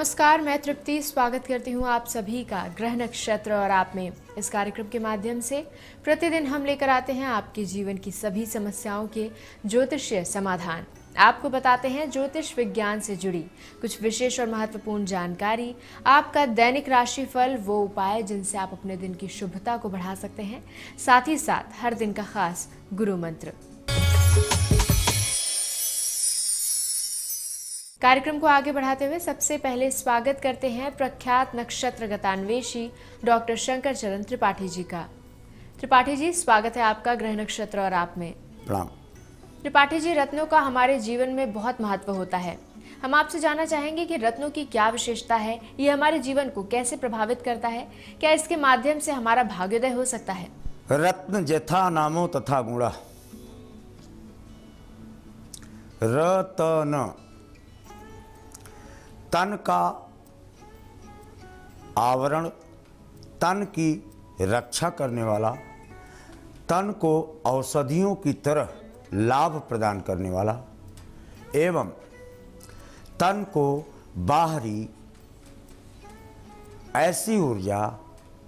नमस्कार, मैं तृप्ति स्वागत करती हूँ आप सभी का ग्रह नक्षत्र और आप में। इस कार्यक्रम के माध्यम से प्रतिदिन हम लेकर आते हैं आपके जीवन की सभी समस्याओं के ज्योतिषीय समाधान। आपको बताते हैं ज्योतिष विज्ञान से जुड़ी कुछ विशेष और महत्वपूर्ण जानकारी, आपका दैनिक राशिफल, वो उपाय जिनसे आप अपने दिन की शुभता को बढ़ा सकते हैं, साथ ही साथ हर दिन का खास गुरु मंत्र। कार्यक्रम को आगे बढ़ाते हुए सबसे पहले स्वागत करते हैं प्रख्यात नक्षत्र गतान्वेषी डॉक्टर शंकर चरण त्रिपाठी जी का। त्रिपाठी जी, स्वागत है आपका ग्रह नक्षत्र और आप में। प्रणाम। त्रिपाठी जी, रत्नों का हमारे जीवन में बहुत महत्व होता है। हम आपसे जानना चाहेंगे कि रत्नों की क्या विशेषता है, ये हमारे जीवन को कैसे प्रभावित करता है, क्या इसके माध्यम से हमारा भाग्योदय हो सकता है? रत्न जथा नामो तथा गुणा। रतन तन का आवरण, तन की रक्षा करने वाला, तन को औषधियों की तरह लाभ प्रदान करने वाला एवं तन को बाहरी ऐसी ऊर्जा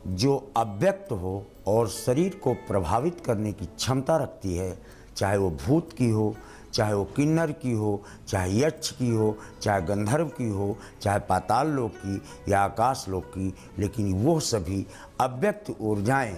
जो अव्यक्त हो और शरीर को प्रभावित करने की क्षमता रखती है, चाहे वो भूत की हो, चाहे वो किन्नर की हो, चाहे यक्ष की हो, चाहे गंधर्व की हो, चाहे पाताल लोक की या आकाश लोक की, लेकिन वो सभी अव्यक्त ऊर्जाएं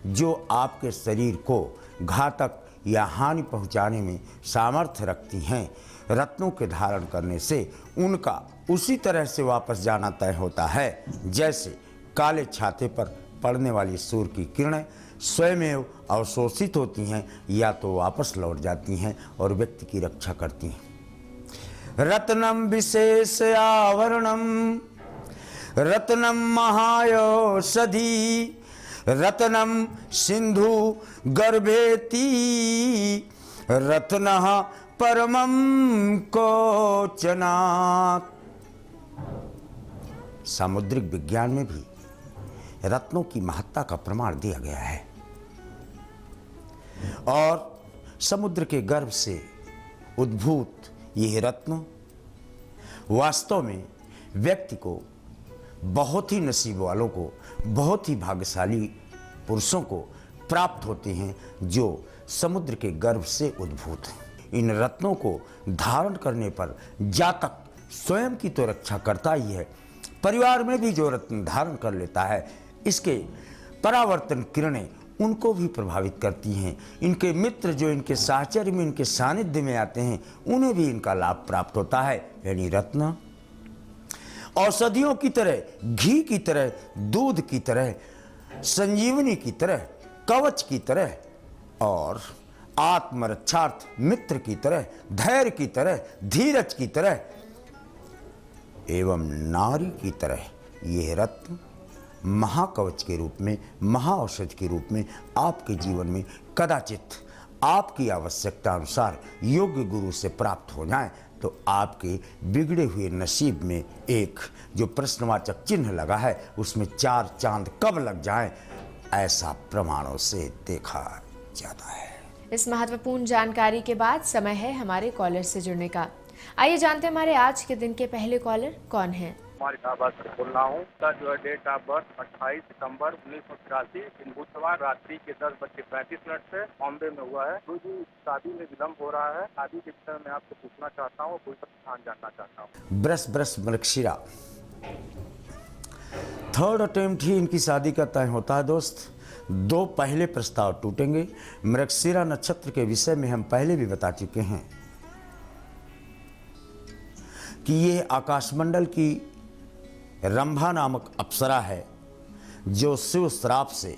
जो आपके शरीर को घातक या हानि पहुंचाने में सामर्थ्य रखती हैं, रत्नों के धारण करने से उनका उसी तरह से वापस जाना तय होता है जैसे काले छाते पर पड़ने वाली सूर्य की किरणें स्वयमेव अवशोषित होती हैं या तो वापस लौट जाती हैं और व्यक्ति की रक्षा करती हैं। रत्नम विशेष आवरणम रत्नम महायौषधि रत्नम सिंधु गर्भेति रत्नः परमं कोचनात्। सामुद्रिक विज्ञान में भी रत्नों की महत्ता का प्रमाण दिया गया है और समुद्र के गर्भ से उद्भूत ये रत्न वास्तव में व्यक्ति को, बहुत ही नसीब वालों को, बहुत ही भाग्यशाली पुरुषों को प्राप्त होते हैं जो समुद्र के गर्भ से उद्भूत हैं। इन रत्नों को धारण करने पर जातक स्वयं की तो रक्षा करता ही है, परिवार में भी जो रत्न धारण कर लेता है, इसके परावर्तन किरणें उनको भी प्रभावित करती हैं। इनके मित्र जो इनके साहचर्य में, इनके सानिध्य में आते हैं, उन्हें भी इनका लाभ प्राप्त होता है। यानी रत्न औषधियों की तरह, घी की तरह, दूध की तरह, संजीवनी की तरह, कवच की तरह और आत्मरक्षार्थ मित्र की तरह, धैर्य की तरह, धीरज की तरह एवं नारी की तरह ये रत्न महाकवच के रूप में, महाऔषध के रूप में आपके जीवन में कदाचित आपकी आवश्यकता अनुसार योग्य गुरु से प्राप्त हो जाएं तो आपके बिगड़े हुए नसीब में एक जो प्रश्नवाचक चिन्ह लगा है उसमें 4 चांद कब लग जाएं, ऐसा प्रमाणों से देखा जाता है। इस महत्वपूर्ण जानकारी के बाद समय है हमारे कॉलर से जुड़ने का। आइए जानते हैं हमारे आज के दिन के पहले कॉलर कौन हैं। इलाहाबाद से बोल रहा हूँ। का जो है डेट ऑफ बर्थ 28 सितंबर 1983 दिन बुधवार रात्रि के 10:35 से बॉम्बे में हुआ है। जो शादी में विलम्ब हो रहा है, शादी के विषय में आपसे पूछना चाहता हूँ, कोई स्थान जानना चाहता हूँ। बृष मृगशिरा 3rd अटेम्प्ट ही इनकी शादी का तय होता है दोस्त। 2 पहले प्रस्ताव टूटेंगे। मृगशिरा नक्षत्र के विषय में हम पहले भी बता चुके हैं कि ये आकाशमंडल की रंभा नामक अप्सरा है जो शिव श्राप से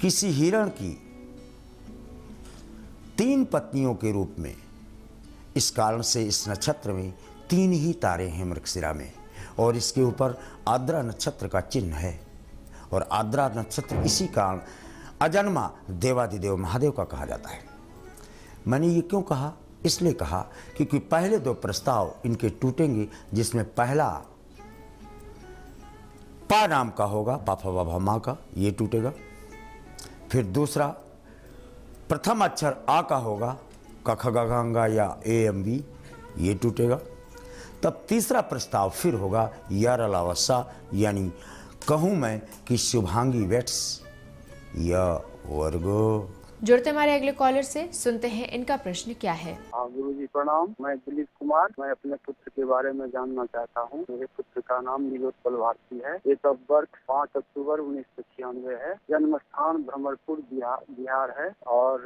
किसी हिरण की 3 पत्नियों के रूप में, इस कारण से इस नक्षत्र में 3 ही तारे हैं मृगशिरा में और इसके ऊपर आद्रा नक्षत्र का चिन्ह है और आद्रा नक्षत्र इसी कारण अजन्मा देवादिदेव महादेव का कहा जाता है। मैंने ये क्यों कहा? इसलिए कहा क्योंकि पहले 2 प्रस्ताव इनके टूटेंगे, जिसमें पहला पा नाम का होगा, पापा बाबा माँ का, ये टूटेगा। फिर दूसरा प्रथम अक्षर आ का होगा, क ख ग घ या ए एम बी, ये टूटेगा। तब तीसरा प्रस्ताव फिर होगा यारलावसा, यानी कहूँ मैं कि शुभांगी वेट्स या वर्गो। जुड़ते हमारे अगले कॉलर से, सुनते हैं इनका प्रश्न क्या है। हाँ गुरु जी प्रणाम। मैं दिलीप कुमार, मैं अपने पुत्र के बारे में जानना चाहता हूँ। मेरे पुत्र का नाम नीलोत्पल भारती है। डेट ऑफ बर्थ 5 अक्टूबर 1996 है। जन्म स्थान भ्रमरपुर बिहार है और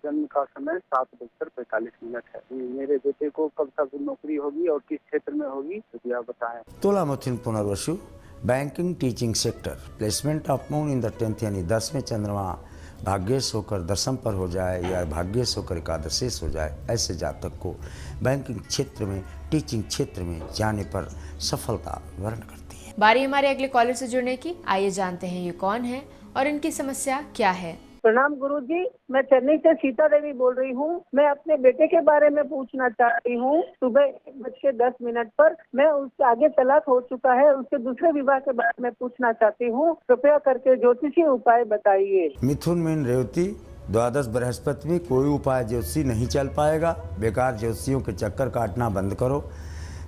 जन्म का समय 7:45 है। मेरे बेटे को कब तक नौकरी होगी और किस क्षेत्र में होगी तो आप बताएं। Tula Mithun Punarvasu, banking teaching sector, placement of moon in the 10th, यानी 10वें चंद्रमा भाग्येश होकर दशम पर हो जाए या भाग्येश होकर एकादशेश हो जाए, ऐसे जातक को बैंकिंग क्षेत्र में, टीचिंग क्षेत्र में जाने पर सफलता वर्ण करती है। बारी हमारे अगले कॉलर से जुड़ने की, आइए जानते हैं ये कौन है और इनकी समस्या क्या है। प्रणाम गुरु जी, मैं चेन्नई से सीता देवी बोल रही हूँ। मैं अपने बेटे के बारे में पूछना चाहती हूँ। सुबह 1:10 पर मैं उसके आगे तलाक हो चुका है, उसके दूसरे विवाह के बारे में पूछना चाहती हूँ। कृपया करके ज्योतिषी उपाय बताइए। मिथुन मीन रेवती, द्वादश बृहस्पति में कोई उपाय ज्योतिषी नहीं चल पाएगा। बेकार ज्योतिषियों के चक्कर काटना बंद करो,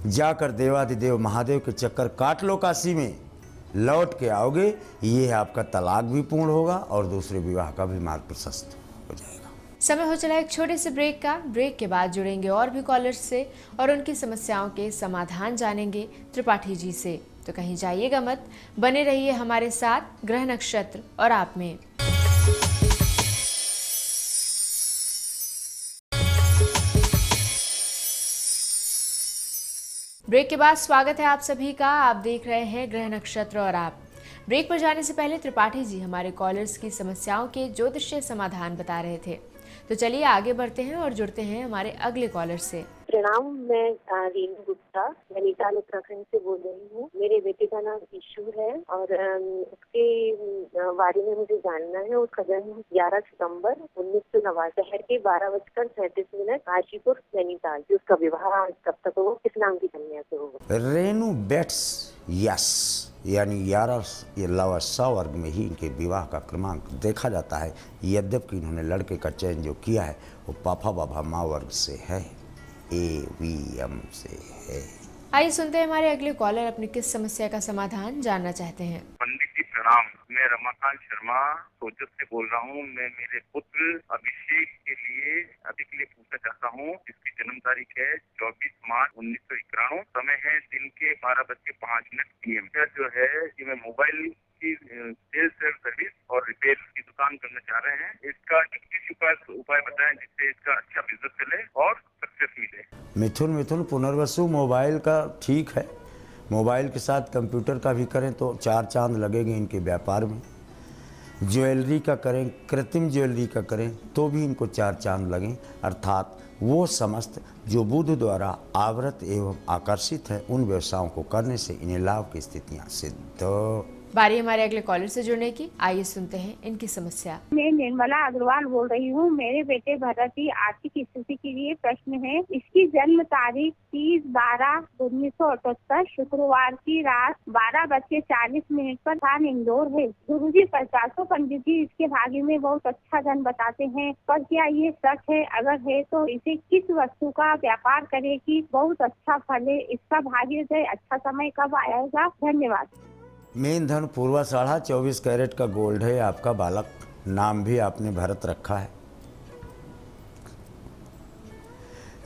जाकर देवाधिदेव महादेव के चक्कर काट लो। काशी में लौट के आओगे, ये है आपका तलाक भी पूर्ण होगा और दूसरे विवाह का भी मार्ग प्रशस्त हो जाएगा। समय हो चला एक छोटे से ब्रेक का। ब्रेक के बाद जुड़ेंगे और भी कॉलर्स से और उनकी समस्याओं के समाधान जानेंगे त्रिपाठी जी से। तो कहीं जाइएगा मत, बने रहिए हमारे साथ ग्रह नक्षत्र और आप में। ब्रेक के बाद स्वागत है आप सभी का। आप देख रहे हैं ग्रह नक्षत्र और आप। ब्रेक पर जाने से पहले त्रिपाठी जी हमारे कॉलर्स की समस्याओं के ज्योतिषीय समाधान बता रहे थे। तो चलिए आगे बढ़ते हैं और जुड़ते हैं हमारे अगले कॉलर से। प्रणाम, मैं रीनू गुप्ता नैनीताल उत्तराखंड से बोल रही हूँ। मेरे बेटे का नाम ईशू है और उसके बारे में मुझे जानना है। उसका जन्म 11 सितंबर 1989 शहर के 12:37 काशीपुर नैनीताल। उसका विवाह कब तक होगा, किस नाम की कन्या से होगा? रेनू बेट्स यस, यानी 11 वर्ग में ही इनके विवाह का क्रमांक देखा जाता है। यद्यपि इन्होंने लड़के का चयन जो किया है वो पापा बाबा माँ वर्ग से है, AVM से है। आइए सुनते हैं हमारे अगले कॉलर अपनी किस समस्या का समाधान जानना चाहते हैं। पंडित जी प्रणाम। मैं रमाकांत शर्मा सोजत से बोल रहा हूँ। मैं मेरे पुत्र अभिषेक के लिए पूछना चाहता हूँ, जिसकी जन्म तारीख है 24 मार्च 1991। समय है दिन के 12:05 PM। जो है कि मैं मोबाइल की सेल्स एंड सर्विस और रिपेयर की दुकान करना चाह रहे हैं। इसका 21 उपाय बताएं जिससे इसका अच्छा बिजनेस चले और सक्सेस मिले। मिथुन पुनर्वसु, मोबाइल का ठीक है, मोबाइल के साथ कंप्यूटर का भी करें तो 4 चांद लगेंगे इनके व्यापार में। ज्वेलरी का करें, कृत्रिम ज्वेलरी का करें तो भी इनको 4 चांद लगें। अर्थात वो समस्त जो बुध द्वारा आवृत एवं आकर्षित है, उन व्यवसायों को करने से इन्हें लाभ की स्थितियाँ सिद्ध। बारी हमारे अगले कॉलर से जुड़ने की, आइए सुनते हैं इनकी समस्या। मैं निर्मला अग्रवाल बोल रही हूँ। मेरे बेटे भरत की आर्थिक स्थिति के लिए प्रश्न है। इसकी जन्म तारीख 30/12/1978 शुक्रवार की रात 12:40 पर स्थान इंदौर है। गुरुजी 50 पंडित जी इसके भाग्य में बहुत अच्छा धन बताते हैं, पर क्या ये सच है? अगर है तो इसे किस वस्तु का व्यापार करे कि बहुत अच्छा फले? इसका भाग्य से अच्छा समय कब आएगा? धन्यवाद। मेन धन पूर्वा 24.5 कैरेट का गोल्ड है आपका बालक। नाम भी आपने भरत रखा है।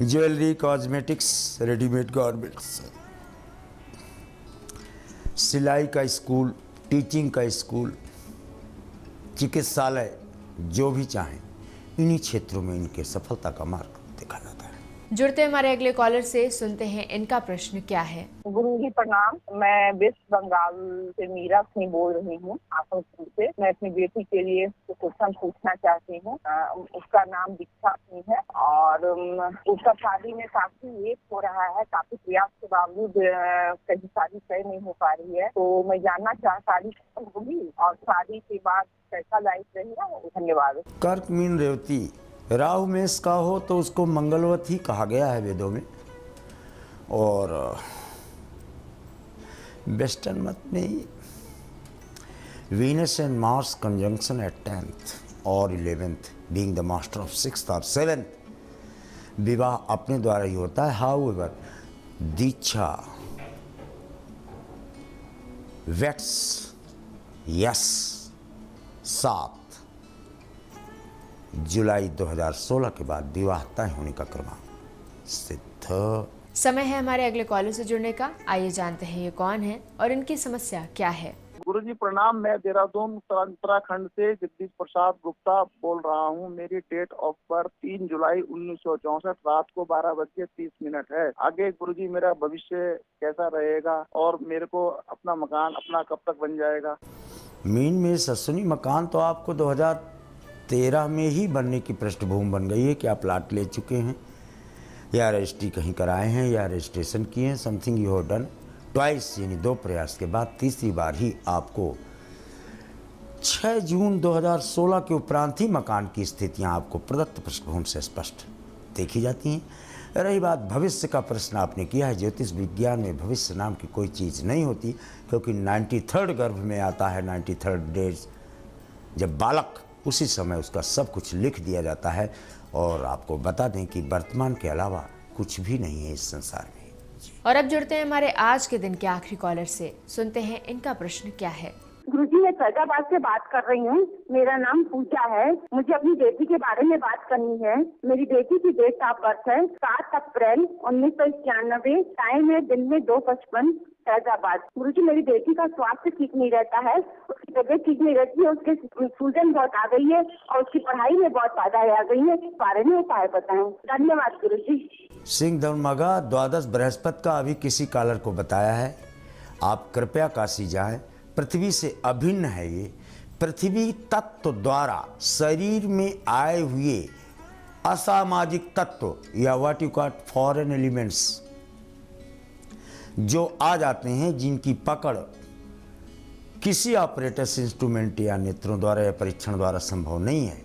ज्वेलरी, कॉस्मेटिक्स, रेडीमेड गारमेंट्स, सिलाई का स्कूल, टीचिंग का स्कूल, चिकित्सालय, जो भी चाहें, इन्हीं क्षेत्रों में इनके सफलता का मार्ग देखा जाता है। जुड़ते हमारे अगले कॉलर से, सुनते हैं इनका प्रश्न क्या है। गुरु जी प्रणाम, मैं वेस्ट बंगाल से मीरा सिंह बोल रही हूँ, आसनसोल से। मैं अपनी बेटी के लिए क्वेश्चन पूछना चाहती हूँ। उसका नाम दीक्षा सिंह है और उसका शादी में काफी लेट हो रहा है। काफी प्रयास के बावजूद कहीं शादी तय नहीं हो पा रही है। तो मैं जानना शादी कब होगी और शादी के बाद कैसा लाइफ रहेगा? धन्यवाद। कर्क मीन रेवती, राहु मेष का हो तो उसको मंगलवत ही कहा गया है वेदों में। और वेस्टर्न मत में Venus and Mars conjunction at 10th और 11th being the master of 6th और 7th, विवाह अपने द्वारा ही होता है। हाउएवर दीक्षा वेट्स यस 7 जुलाई 2016 के बाद विवाह तय होने का क्रमांक सिद्ध। समय है हमारे अगले कॉलर से जुड़ने का। आइए जानते हैं ये कौन है और इनकी समस्या क्या है। गुरुजी प्रणाम। मैं देहरादून उत्तराखंड से जगदीश प्रसाद गुप्ता बोल रहा हूँ। मेरी डेट ऑफ बर्थ 3 जुलाई 1964 रात को 12:30 है। आगे गुरुजी मेरा भविष्य कैसा रहेगा और मेरे को अपना मकान अपना कब तक बन जाएगा? मीन में ससुनी मकान तो आपको 2013 में ही बनने की पृष्ठभूमि बन गई है कि आप प्लाट ले चुके हैं या रजिस्ट्री कहीं कराए हैं या रजिस्ट्रेशन किए हैं। Something you have done twice, यानी 2 प्रयास के बाद तीसरी बार ही आपको 6 जून 2016 के उपरांत ही मकान की स्थितियां आपको प्रदत्त पृष्ठभूमि से स्पष्ट देखी जाती हैं। रही बात भविष्य का प्रश्न आपने किया है, ज्योतिष विज्ञान में भविष्य नाम की कोई चीज़ नहीं होती, क्योंकि 93rd गर्भ में आता है। 93rd डेज जब बालक, उसी समय उसका सब कुछ लिख दिया जाता है। और आपको बता दें कि वर्तमान के अलावा कुछ भी नहीं है इस संसार में। और अब जुड़ते हैं हमारे आज के दिन के आखिरी कॉलर से। सुनते हैं इनका प्रश्न क्या है। गुरुजी, मैं फैजाबाद से बात कर रही हूँ। मेरा नाम पूजा है। मुझे अपनी बेटी के बारे में बात करनी है। मेरी बेटी की डेट ऑफ बर्थ है 7 अप्रैल 1991। टाइम है दिन में 2:55 फैजाबाद। गुरुजी, मेरी बेटी का स्वास्थ्य ठीक नहीं रहता है, उसकी तबीयत ठीक नहीं रहती है, उसके सूजन बहुत आ गई है और उसकी पढ़ाई में बहुत बाधा आ गई है। इस बारे में उपाय बताएं। धन्यवाद गुरुजी। सिंह धर्मगा द्वादश बृहस्पति का अभी किसी कालर को बताया है। आप कृपया काशी जाएं। पृथ्वी से अभिन्न है ये। पृथ्वी तत्व द्वारा शरीर में आए हुए असामाजिक तत्व या what you call foreign elements जो आ जाते हैं, जिनकी पकड़ किसी ऑपरेटर्स इंस्ट्रूमेंट या नेत्रों द्वारा या परीक्षण द्वारा संभव नहीं है,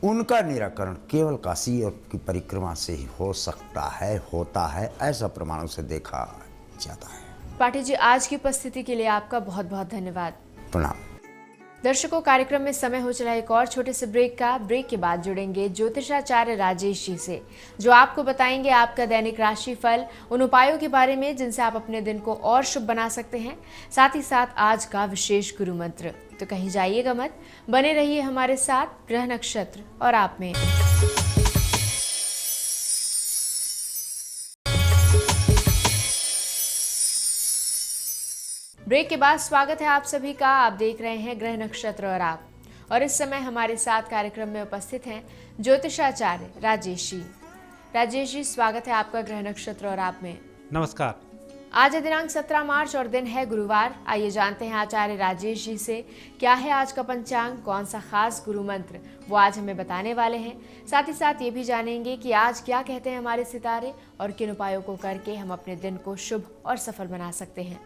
उनका निराकरण केवल काशी और की परिक्रमा से ही हो सकता है, होता है, ऐसा प्रमाणों से देखा जाता है। पाठी जी, आज की उपस्थिति के लिए आपका बहुत बहुत धन्यवाद। प्रणाम। दर्शकों, कार्यक्रम में समय हो चला एक और छोटे से ब्रेक का। ब्रेक के बाद जुड़ेंगे ज्योतिषाचार्य राजेश जी से, जो आपको बताएंगे आपका दैनिक राशि फल, उन उपायों के बारे में जिनसे आप अपने दिन को और शुभ बना सकते हैं, साथ ही साथ आज का विशेष गुरु मंत्र। तो कहीं जाइएगा मत, बने रहिए हमारे साथ ग्रह नक्षत्र और आप में। ब्रेक के बाद स्वागत है आप सभी का। आप देख रहे हैं ग्रह नक्षत्र और आप, और इस समय हमारे साथ कार्यक्रम में उपस्थित हैं ज्योतिषाचार्य राजेश जी। राजेश जी, स्वागत है आपका ग्रह नक्षत्र और आप में। नमस्कार। आज है दिनांक 17 मार्च और दिन है गुरुवार। आइए जानते हैं आचार्य राजेश जी से क्या है आज का पंचांग, कौन सा खास गुरु मंत्र वो आज हमें बताने वाले हैं। साथ ही साथ ये भी जानेंगे कि आज क्या कहते हैं हमारे सितारे और किन उपायों को करके हम अपने दिन को शुभ और सफल बना सकते हैं।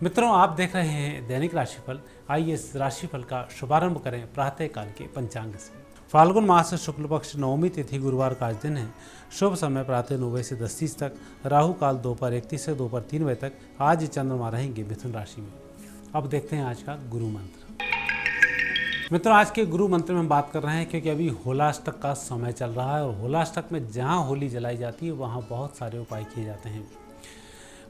मित्रों, आप देख रहे हैं दैनिक राशिफल। आइए इस राशिफल का शुभारंभ करें प्रातः काल के पंचांग से। फाल्गुन मास शुक्ल पक्ष नवमी तिथि गुरुवार का आज दिन है। शुभ समय प्रातः 9 बजे से 10:30 तक, राहु काल दोपहर 1:30 से दोपहर 3 बजे तक। आज चंद्रमा रहेंगे मिथुन राशि में। अब देखते हैं आज का गुरु मंत्र। मित्रों, आज के गुरु मंत्र में हम बात कर रहे हैं क्योंकि अभी होलाष्टक का समय चल रहा है और होलाष्टक में जहाँ होली जलाई जाती है वहाँ बहुत सारे उपाय किए जाते हैं।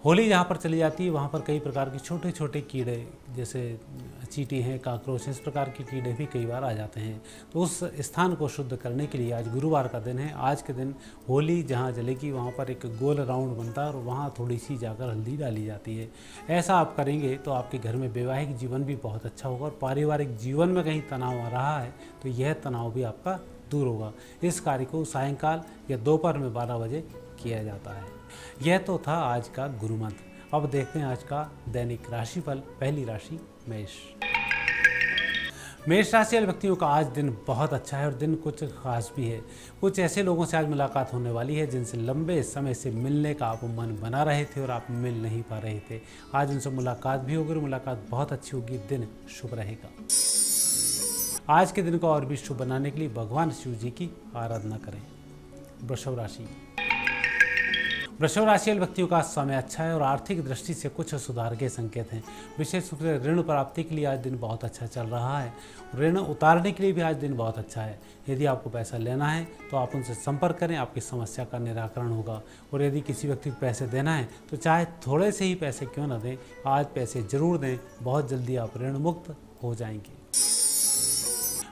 होली जहाँ पर चली जाती है वहाँ पर कई प्रकार के छोटे छोटे कीड़े, जैसे चींटी हैं, काकरोच, इस प्रकार के कीड़े भी कई बार आ जाते हैं। तो उस स्थान को शुद्ध करने के लिए आज गुरुवार का दिन है। आज के दिन होली जहाँ जलेगी वहाँ पर एक गोल राउंड बनता है और वहाँ थोड़ी सी जाकर हल्दी डाली जाती है। ऐसा आप करेंगे तो आपके घर में वैवाहिक जीवन भी बहुत अच्छा होगा और पारिवारिक जीवन में कहीं तनाव आ रहा है तो यह तनाव भी आपका दूर होगा। इस कार्य को सायंकाल या दोपहर में 12 बजे किया जाता है। यह तो था आज का गुरु मंत्र। अब देखते हैं आज का दैनिक राशिफल। पहली राशि मेष। मेष राशि वाले व्यक्तियों का आज दिन बहुत अच्छा है और दिन कुछ खास भी है। कुछ ऐसे लोगों से आज मुलाकात होने वाली है जिनसे लंबे समय से मिलने का आप मन बना रहे थे और आप मिल नहीं पा रहे थे। आज उनसे मुलाकात भी होगी और मुलाकात बहुत अच्छी होगी। दिन शुभ रहेगा। आज के दिन को और भी शुभ बनाने के लिए भगवान शिव जी की आराधना करें। वृषभ राशि। वृषभ राशि वाले व्यक्तियों का समय अच्छा है और आर्थिक दृष्टि से कुछ सुधार के संकेत हैं। विशेष रूप से ऋण प्राप्ति के लिए आज दिन बहुत अच्छा चल रहा है। ऋण उतारने के लिए भी आज दिन बहुत अच्छा है। यदि आपको पैसा लेना है तो आप उनसे संपर्क करें, आपकी समस्या का निराकरण होगा। और यदि किसी व्यक्ति को पैसे देना है तो चाहे थोड़े से ही पैसे क्यों न दें, आज पैसे जरूर दें, बहुत जल्दी आप ऋण मुक्त हो जाएंगे।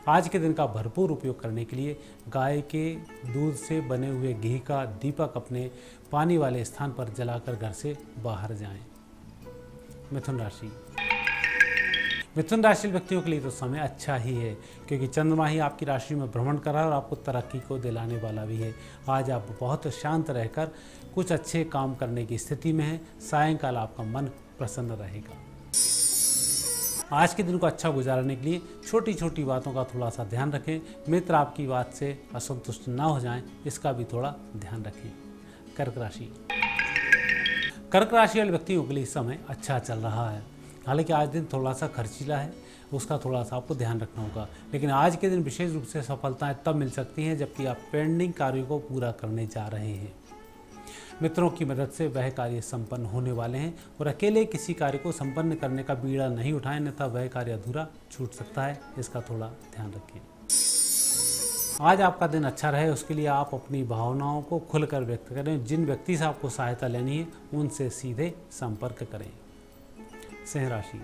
आज के दिन का भरपूर उपयोग करने के लिए गाय के दूध से बने हुए घी का दीपक अपने पानी वाले स्थान पर जलाकर घर से बाहर जाएं। मिथुन राशि। मिथुन राशि व्यक्तियों के लिए तो समय अच्छा ही है, क्योंकि चंद्रमा ही आपकी राशि में भ्रमण कर रहा है और आपको तरक्की को दिलाने वाला भी है। आज आप बहुत शांत रहकर कुछ अच्छे काम करने की स्थिति में हैं। सायंकाल आपका मन प्रसन्न रहेगा। आज के दिन को अच्छा गुजारने के लिए छोटी छोटी बातों का थोड़ा सा ध्यान रखें। मित्र आपकी बात से असंतुष्ट ना हो जाएं, इसका भी थोड़ा ध्यान रखें। कर्क राशि। कर्क राशि वाले व्यक्तियों के लिए समय अच्छा चल रहा है। हालांकि आज दिन थोड़ा सा खर्चीला है, उसका थोड़ा सा आपको ध्यान रखना होगा। लेकिन आज के दिन विशेष रूप से सफलताएं तब मिल सकती हैं जबकि आप पेंडिंग कार्यों को पूरा करने जा रहे हैं। मित्रों की मदद से वह कार्य संपन्न होने वाले हैं और अकेले किसी कार्य को संपन्न करने का बीड़ा नहीं उठाएं, अन्यथा वह कार्य अधूरा छूट सकता है। इसका थोड़ा ध्यान रखें। आज आपका दिन अच्छा रहे उसके लिए आप अपनी भावनाओं को खुलकर व्यक्त करें। जिन व्यक्ति से आपको सहायता लेनी है उनसे सीधे संपर्क करें। सिंह राशि।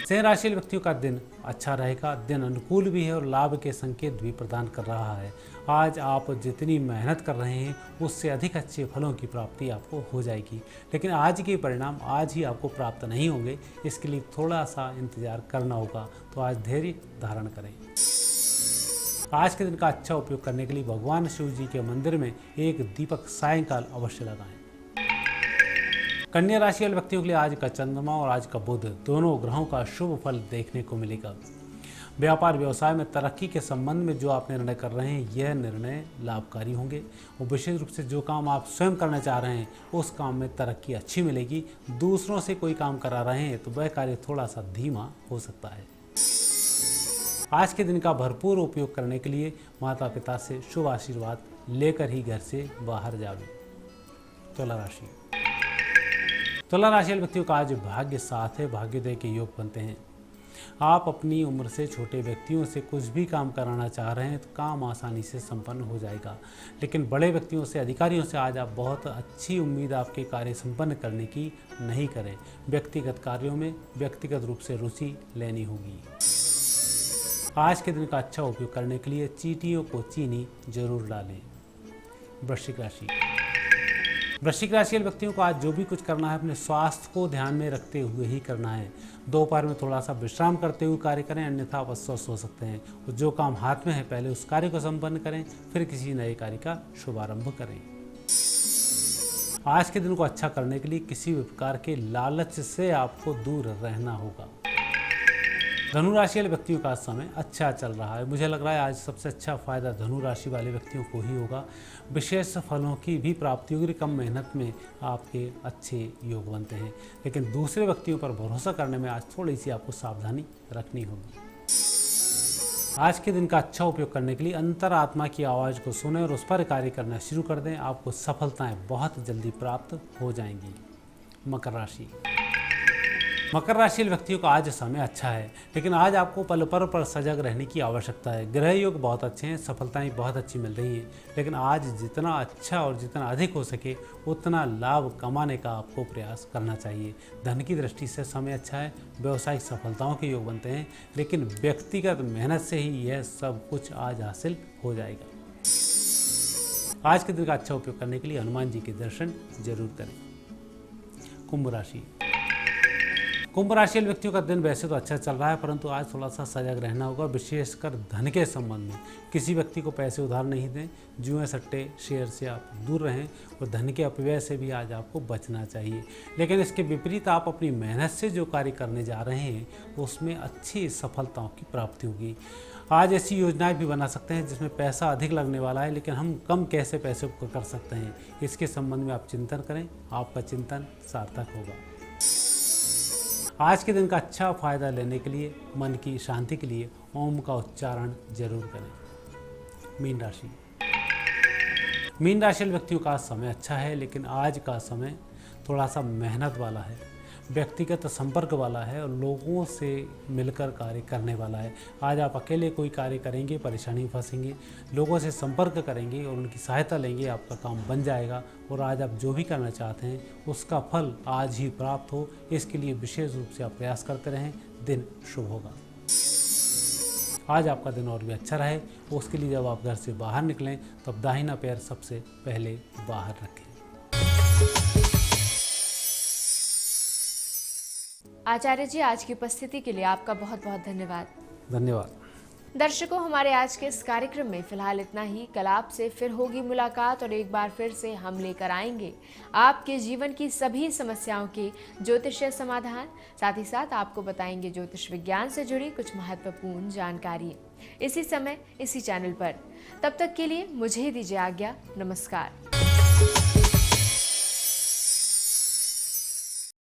सिंह राशि व्यक्तियों का दिन अच्छा रहेगा। दिन अनुकूल भी है और लाभ के संकेत भी प्रदान कर रहा है। आज आप जितनी मेहनत कर रहे हैं उससे अधिक अच्छे फलों की प्राप्ति आपको हो जाएगी। लेकिन आज के परिणाम आज ही आपको प्राप्त नहीं होंगे, इसके लिए थोड़ा सा इंतजार करना होगा। तो आज धैर्य धारण करें। आज के दिन का अच्छा उपयोग करने के लिए भगवान शिव जी के मंदिर में एक दीपक सायंकाल अवश्य लगाएं। कन्या राशि वाले व्यक्तियों के लिए आज का चंद्रमा और आज का बुध दोनों ग्रहों का शुभ फल देखने को मिलेगा। व्यापार व्यवसाय में तरक्की के संबंध में जो आप निर्णय कर रहे हैं यह निर्णय लाभकारी होंगे और विशेष रूप से जो काम आप स्वयं करना चाह रहे हैं उस काम में तरक्की अच्छी मिलेगी। दूसरों से कोई काम करा रहे हैं तो वह कार्य थोड़ा सा धीमा हो सकता है। आज के दिन का भरपूर उपयोग करने के लिए माता पिता से शुभ आशीर्वाद लेकर ही घर से बाहर जावें। तुला राशि। तुला राशि वाले व्यक्तियों का आज भाग्य साथ है, भाग्योदय के योग बनते हैं। आप अपनी उम्र से छोटे व्यक्तियों से कुछ भी काम कराना चाह रहे हैं तो काम आसानी से संपन्न हो जाएगा। लेकिन बड़े व्यक्तियों से, अधिकारियों से आज आप बहुत अच्छी उम्मीद आपके कार्य संपन्न करने की नहीं करें। व्यक्तिगत कार्यों में व्यक्तिगत रूप से रुचि लेनी होगी। आज के दिन का अच्छा उपयोग करने के लिए चींटियों को चीनी जरूर डालें। वृश्चिक राशि। वृश्चिक राशि वाले व्यक्तियों को आज जो भी कुछ करना है अपने स्वास्थ्य को ध्यान में रखते हुए ही करना है। दोपहर में थोड़ा सा विश्राम करते हुए कार्य करें, अन्यथा आप अस्वस्थ हो सकते हैं। और जो काम हाथ में है पहले उस कार्य को संपन्न करें, फिर किसी नए कार्य का शुभारंभ करें। आज के दिन को अच्छा करने के लिए किसी भी प्रकार के लालच से आपको दूर रहना होगा। धनु राशि वाले व्यक्तियों का समय अच्छा चल रहा है। मुझे लग रहा है आज सबसे अच्छा फायदा धनु राशि वाले व्यक्तियों को ही होगा। विशेष फलों की भी प्राप्ति होगी। कम मेहनत में आपके अच्छे योग बनते हैं, लेकिन दूसरे व्यक्तियों पर भरोसा करने में आज थोड़ी सी आपको सावधानी रखनी होगी। आज के दिन का अच्छा उपयोग करने के लिए अंतरात्मा की आवाज़ को सुनें और उस पर कार्य करना शुरू कर दें। आपको सफलताएं बहुत जल्दी प्राप्त हो जाएंगी। मकर राशि। मकर राशि व्यक्तियों का आज समय अच्छा है, लेकिन आज आपको पल पर सजग रहने की आवश्यकता है। ग्रह योग बहुत अच्छे हैं, सफलताएं बहुत अच्छी मिल रही हैं, लेकिन आज जितना अच्छा और जितना अधिक हो सके उतना लाभ कमाने का आपको प्रयास करना चाहिए। धन की दृष्टि से समय अच्छा है, व्यवसायिक सफलताओं के योग बनते हैं, लेकिन व्यक्तिगत मेहनत से ही यह सब कुछ आज हासिल हो जाएगा। आज के दिन का अच्छा उपयोग करने के लिए हनुमान जी के दर्शन जरूर करें। कुंभ राशि। कुंभ राशि व्यक्तियों का दिन वैसे तो अच्छा चल रहा है, परंतु आज थोड़ा सा सजग रहना होगा। विशेषकर धन के संबंध में किसी व्यक्ति को पैसे उधार नहीं दें। जुए सट्टे शेयर से आप दूर रहें और धन के अपव्यय से भी आज आपको बचना चाहिए। लेकिन इसके विपरीत आप अपनी मेहनत से जो कार्य करने जा रहे हैं उसमें अच्छी सफलताओं की प्राप्ति होगी। आज ऐसी योजनाएं भी बना सकते हैं जिसमें पैसा अधिक लगने वाला है, लेकिन हम कम कैसे पैसे को कर सकते हैं, इसके संबंध में आप चिंतन करें। आपका चिंतन सार्थक होगा। आज के दिन का अच्छा फायदा लेने के लिए, मन की शांति के लिए ओम का उच्चारण जरूर करें। मीन राशि। मीन राशि वाले व्यक्तियों का समय अच्छा है, लेकिन आज का समय थोड़ा सा मेहनत वाला है, व्यक्तिगत संपर्क वाला है और लोगों से मिलकर कार्य करने वाला है। आज आप अकेले कोई कार्य करेंगे, परेशानी में फंसेंगे, लोगों से संपर्क करेंगे और उनकी सहायता लेंगे, आपका काम बन जाएगा और आज आप जो भी करना चाहते हैं उसका फल आज ही प्राप्त हो, इसके लिए विशेष रूप से आप प्रयास करते रहें, दिन शुभ होगा। आज आपका दिन और भी अच्छा रहे, उसके लिए जब आप घर से बाहर निकलें तब दाहिना पैर सबसे पहले बाहर रखें। आचार्य जी, आज की उपस्थिति के लिए आपका बहुत बहुत धन्यवाद। धन्यवाद। दर्शकों, हमारे आज के इस कार्यक्रम में फिलहाल इतना ही। कल आपसे फिर होगी मुलाकात और एक बार फिर से हम लेकर आएंगे आपके जीवन की सभी समस्याओं के ज्योतिषीय समाधान। साथ ही साथ आपको बताएंगे ज्योतिष विज्ञान से जुड़ी कुछ महत्वपूर्ण जानकारी इसी समय इसी चैनल पर। तब तक के लिए मुझे दीजिए आज्ञा। नमस्कार।